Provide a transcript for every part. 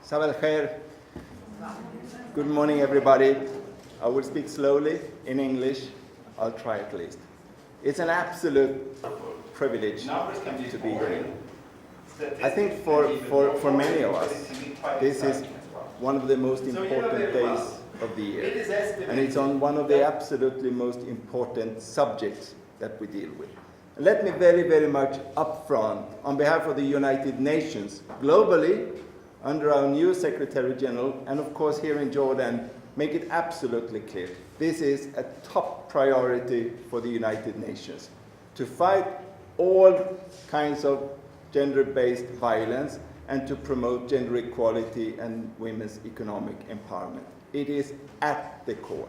Sabah al-khair. Good morning, everybody. I will speak slowly in English. I'll try at least. It's an absolute privilege to be here. I think for many of us, this is one of the most important days of the year. And it's on one of the absolutely most important subjects that we deal with. And let me very, very much upfront, on behalf of the United Nations, globally, under our new Secretary General, and of course here in Jordan, make it absolutely clear. This is a top priority for the United Nations, to fight all kinds of gender-based violence and to promote gender equality and women's economic empowerment. It is at the core.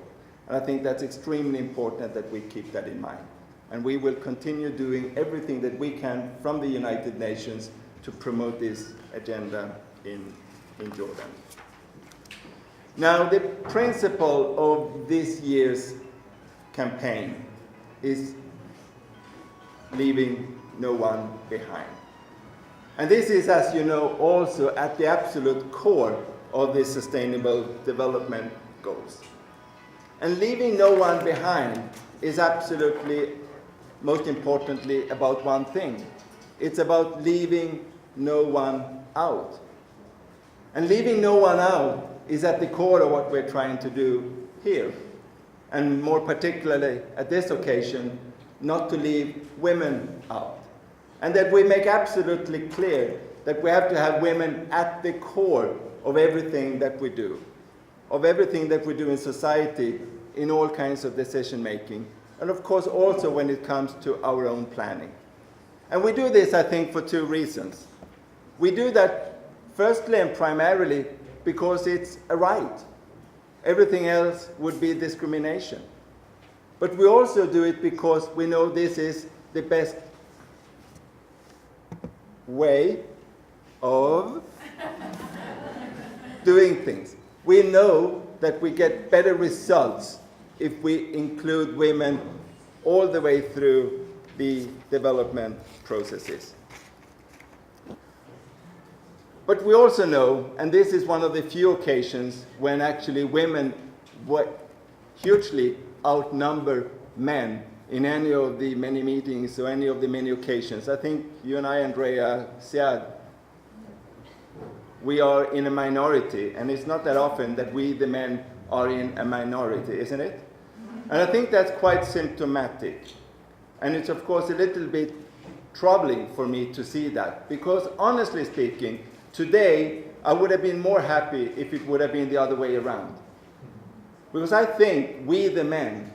And I think that's extremely important that we keep that in mind. And we will continue doing everything that we can from the United Nations to promote this agenda in Jordan. Now, the principle of this year's campaign is leaving no one behind. And this is, as you know, also at the absolute core of the Sustainable Development Goals. And leaving no one behind is absolutely, most importantly, about one thing. It's about leaving no one out. And leaving no one out is at the core of what we're trying to do here. And more particularly at this occasion, not to leave women out. And that we make absolutely clear that we have to have women at the core of everything that we do. Of everything that we do in society, in all kinds of decision making. And of course also when it comes to our own planning. And we do this, I think, for two reasons. We do that firstly and primarily because it's a right. Everything else would be discrimination. But we also do it because we know this is the best way of doing things. We know that we get better results if we include women all the way through the development processes. But we also know, and this is one of the few occasions when actually women hugely outnumber men in any of the many meetings or any of the many occasions. I think you and I, Andrea, Syed, we are in a minority, and it's not that often that we, the men, are in a minority, isn't it? And I think that's quite symptomatic. And it's, of course, a little bit troubling for me to see that, because honestly speaking, today, I would have been more happy if it would have been the other way around. Because I think we, the men,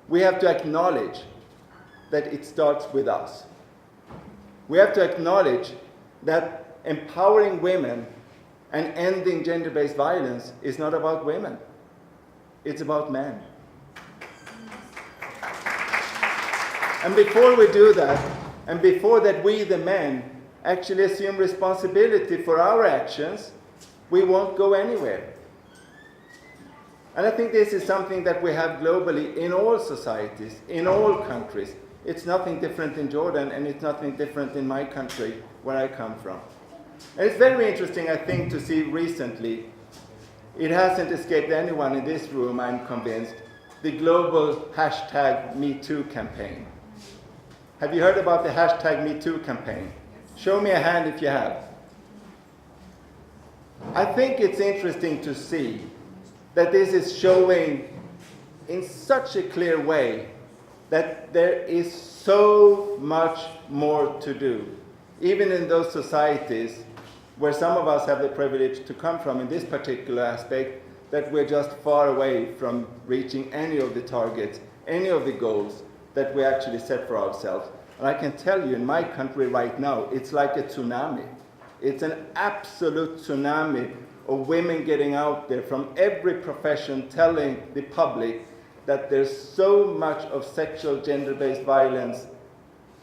we have to acknowledge that it starts with us. We have to acknowledge that empowering women and ending gender-based violence is not about women. It's about men. And before we do that, and before that we, the men, actually assume responsibility for our actions, we won't go anywhere. And I think this is something that we have globally in all societies, in all countries. It's nothing different in Jordan, and it's nothing different in my country, where I come from. And it's very interesting, I think, to see recently, it hasn't escaped anyone in this room, I'm convinced, the global hashtag #MeToo campaign. Have you heard about the hashtag #MeToo campaign? Show me a hand if you have. I think it's interesting to see that this is showing in such a clear way that there is so much more to do, even in those societies where some of us have the privilege to come from in this particular aspect, that we're just far away from reaching any of the targets, any of the goals that we actually set for ourselves. And I can tell you, in my country right now, it's like a tsunami. It's an absolute tsunami of women getting out there from every profession telling the public that there's so much of sexual gender-based violence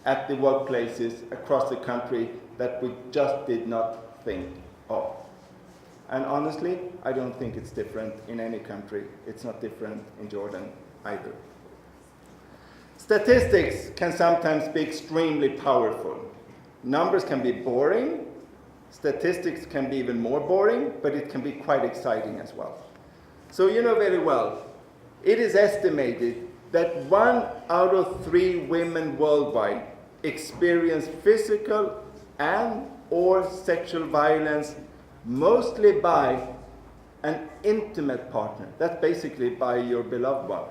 at the workplaces across the country that we just did not think of. And honestly, I don't think it's different in any country. It's not different in Jordan either. Statistics can sometimes be extremely powerful. Numbers can be boring. statistics can be even more boring, but it can be quite exciting as well. So you know very well, it is estimated that 1 out of 3 women worldwide experience physical and or sexual violence, mostly by an intimate partner. That's basically by your beloved one.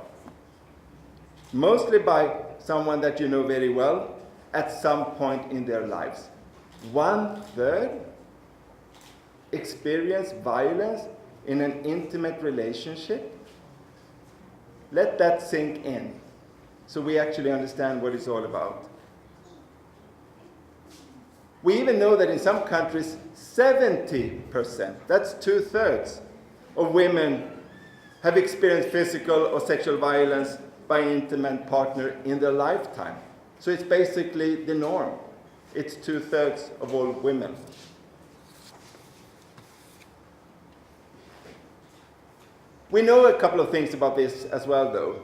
Mostly by someone that you know very well at some point in their lives. 1/3 experience violence in an intimate relationship. Let that sink in so we actually understand what it's all about. We even know that in some countries, 70%, that's 2/3 of women have experienced physical or sexual violence by an intimate partner in their lifetime. So it's basically the norm. It's 2/3 of all women. We know a couple of things about this as well, though.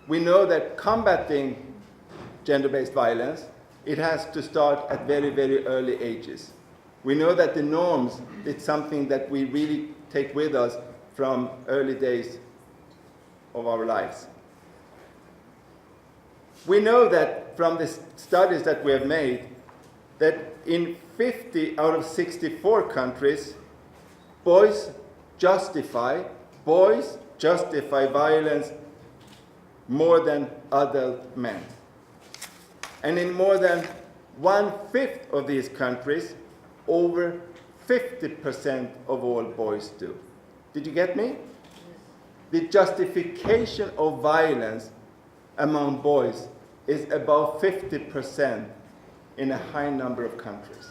We know that combating gender-based violence, it has to start at very, very early ages. We know that the norms, it's something that we really take with us from early days of our lives. We know that from the studies that we have made, that in 50 out of 64 countries, boys justify violence more than adult men. And in more than 1/5 of these countries, over 50% of all boys do. Did you get me? The justification of violence among boys is about 50% in a high number of countries.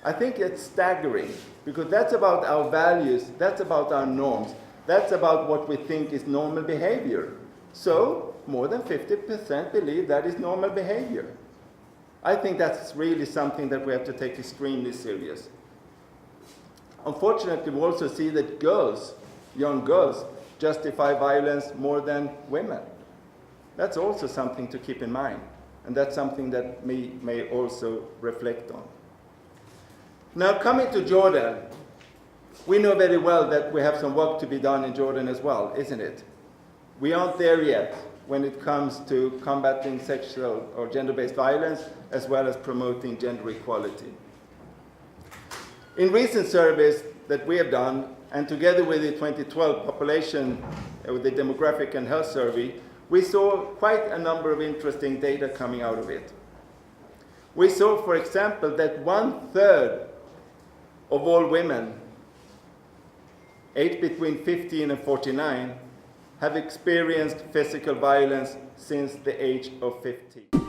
I think it's staggering, because that's about our values, that's about our norms, that's about what we think is normal behavior. So, more than 50% believe that is normal behavior. I think that's really something that we have to take extremely serious. Unfortunately, we also see that young girls, justify violence more than women. That's also something to keep in mind, and that's something that we may also reflect on. Now, coming to Jordan, we know very well that we have some work to be done in Jordan as well, isn't it? We aren't there yet when it comes to combating sexual or gender-based violence, as well as promoting gender equality. In recent surveys that we have done, and together with the 2012 population, with the demographic and health survey, we saw quite a number of interesting data coming out of it. We saw, for example, that 1/3 of all women aged between 15 and 49 have experienced physical violence since the age of 15.